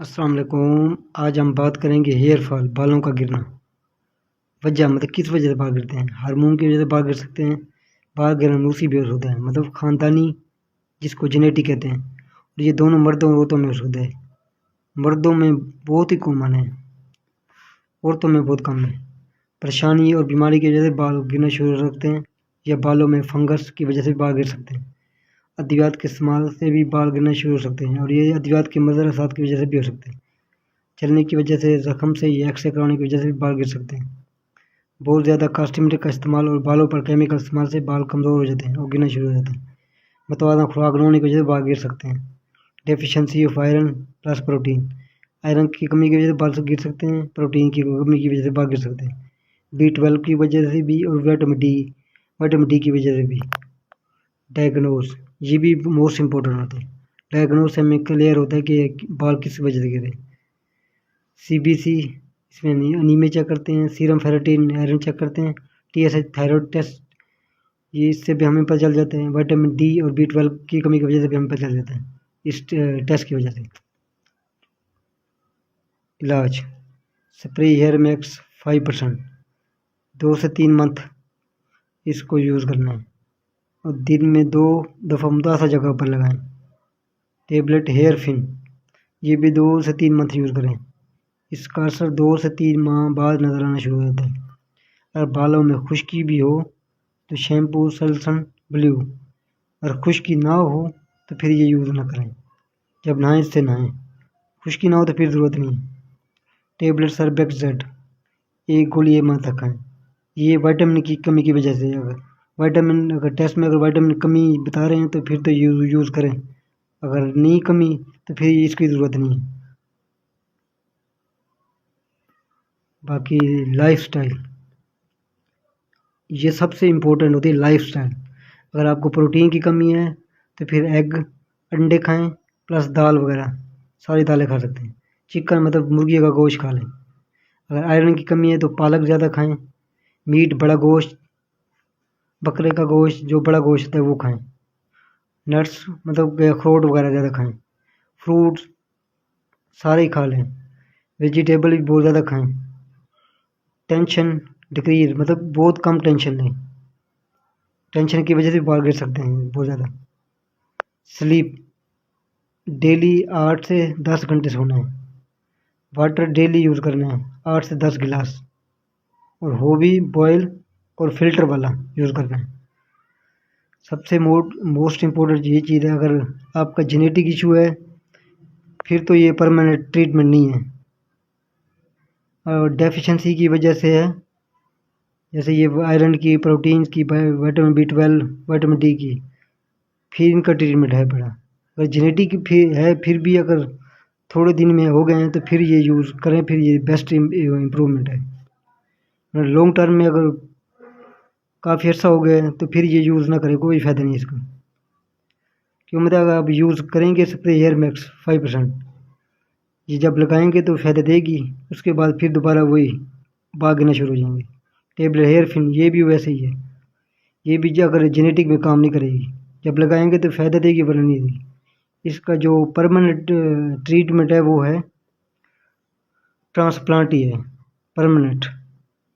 अस्सलाम वालेकुम। आज हम बात करेंगे हेयर फॉल, बालों का गिरना। वजह मतलब किस वजह से बाल गिरते हैं। हार्मोन की वजह से बाल गिर सकते हैं। बाल गिरना मूसी भी होता है, मतलब ख़ानदानी, जिसको जेनेटिक कहते हैं। और ये दोनों मर्दों और औरतों में हो सकता है। मर्दों में बहुत ही कॉमन है, औरतों में बहुत कम है। परेशानी और बीमारी की वजह से बाल गिरना शुरू हो सकते हैं, या बालों में फंगस की वजह से बाल गिर सकते हैं। अद्वियात के इस्तेमाल से भी बाल गिरना शुरू हो सकते हैं, और ये अद्वियात के मज़र असरात की वजह से भी हो सकते हैं। चलने की वजह से, ज़ख्म से या एक्सरे करवाने की वजह से भी बाल गिर सकते हैं। बहुत ज़्यादा कॉस्मेटिक का इस्तेमाल और बालों पर केमिकल इस्तेमाल से बाल कमज़ोर हो जाते हैं और गिरना शुरू हो जाते हैं। मतवाज़न खुराक न होने की वजह से बाल गिर सकते हैं। Deficiency of iron plus protein, iron की कमी की वजह से बाल गिर सकते हैं। प्रोटीन की कमी की वजह से बाल गिर सकते हैं। B12 की वजह से भी, और विटामिन डी की वजह से भी। डायग्नोज, ये भी मोस्ट इम्पोर्टेंट होता है। डायग्नोज से हमें क्लियर होता है कि बाल किस वजह से गिरे। CBC, इसमें अनीमिया चेक करते हैं। सीरम फेरेटिन आयरन चेक करते हैं। TSH थायराइड टेस्ट, ये इससे भी हमें पता चल जाते हैं। विटामिन डी और B12 की कमी की वजह से भी हमें पता चल जाता है, इस टेस्ट की वजह से। इलाज, स्प्रे हेयर मैक्स 5%, 2 से 3 मंथ इसको यूज़ करना है, और दिन में 2 दफ़ा मुतासा जगह पर लगाएं। टेबलेट हेयर फिन, ये भी 2 से 3 मंथ यूज़ करें। इसका असर 2 से 3 माह बाद नज़र आना शुरू हो जाता है। अगर बालों में खुश्की भी हो तो शैम्पू सल्सन ब्लू, अगर खुश्की ना हो तो फिर ये यूज़ ना करें। जब नहाएं इससे नहाएं, खुश्की ना हो तो फिर ज़रूरत नहीं है। टेबलेट सर्बेक्सेट, एक गोली एक माह तक खाएं। ये विटामिन की कमी की वजह से, अगर टेस्ट में विटामिन कमी बता रहे हैं तो फिर तो यूज़ करें। अगर नहीं कमी तो फिर इसकी ज़रूरत नहीं है। बाकी लाइफस्टाइल, ये सबसे इम्पोर्टेंट होती है लाइफस्टाइल। अगर आपको प्रोटीन की कमी है तो फिर एग, अंडे खाएं, प्लस दाल वगैरह, सारी दालें खा सकते हैं। चिकन मतलब मुर्गी का गोश्त खा लें। अगर आयरन की कमी है तो पालक ज़्यादा खाएं। मीट, बड़ा गोश्त, बकरे का गोश्त, जो बड़ा गोश्त है वो खाएं। नट्स मतलब अखरोट वगैरह ज़्यादा खाएं। फ्रूट्स सारे ही खा लें। वेजिटेबल भी बहुत ज़्यादा खाएं। टेंशन डिक्रीज, मतलब बहुत कम टेंशन लें। टेंशन की वजह से बाल गिर सकते हैं बहुत ज़्यादा। स्लीप, डेली 8 से 10 घंटे सोना है। वाटर डेली यूज़ करना है, 8 से 10 गिलास। और हो भी बॉयल और फिल्टर वाला यूज़ करना है। सबसे मोस्ट इम्पोर्टेंट ये चीज़ है, अगर आपका जेनेटिक इशू है फिर तो ये परमानेंट ट्रीटमेंट नहीं है। और डेफिशिएंसी की वजह से है, जैसे ये आयरन की, प्रोटीन की, विटामिन B12, विटामिन डी की, फिर इनका ट्रीटमेंट है बड़ा। अगर जेनेटिक फिर है, फिर भी अगर थोड़े दिन में हो गए हैं तो फिर ये यूज़ करें, फिर ये बेस्ट इम्प्रूवमेंट है। लॉन्ग टर्म में अगर काफ़ी अर्सा हो गया है तो फिर ये यूज़ ना करें, कोई फ़ायदा नहीं इसका। क्यों, मतलब अगर आप यूज़ करेंगे स्प्रे हेयर मैक्स 5%, ये जब लगाएंगे तो फ़ायदा देगी, उसके बाद फिर दोबारा वही बाल गिरना शुरू हो जाएंगे। टेबलेट हेयर फिन, ये भी वैसे ही है। ये भी अगर जेनेटिक में काम नहीं करेगी, जब लगाएंगे तो फ़ायदा देगी वरना नहीं देगी। इसका जो परमानेंट ट्रीटमेंट है वो है ट्रांसप्लांट ही है, परमानेंट।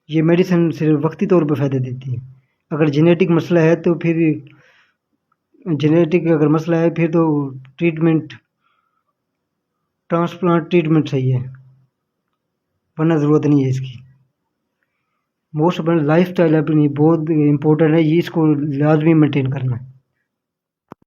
ये मेडिसिन सिर्फ वक्ती तौर पर फ़ायदा देती है। अगर जेनेटिक मसला है तो फिर ट्रीटमेंट ट्रांसप्लांट ट्रीटमेंट सही है, वरना ज़रूरत नहीं है इसकी। मोस्ट लाइफ स्टाइल अपनी बहुत इम्पोर्टेंट है, ये इसको लाजमी मेंटेन करना है।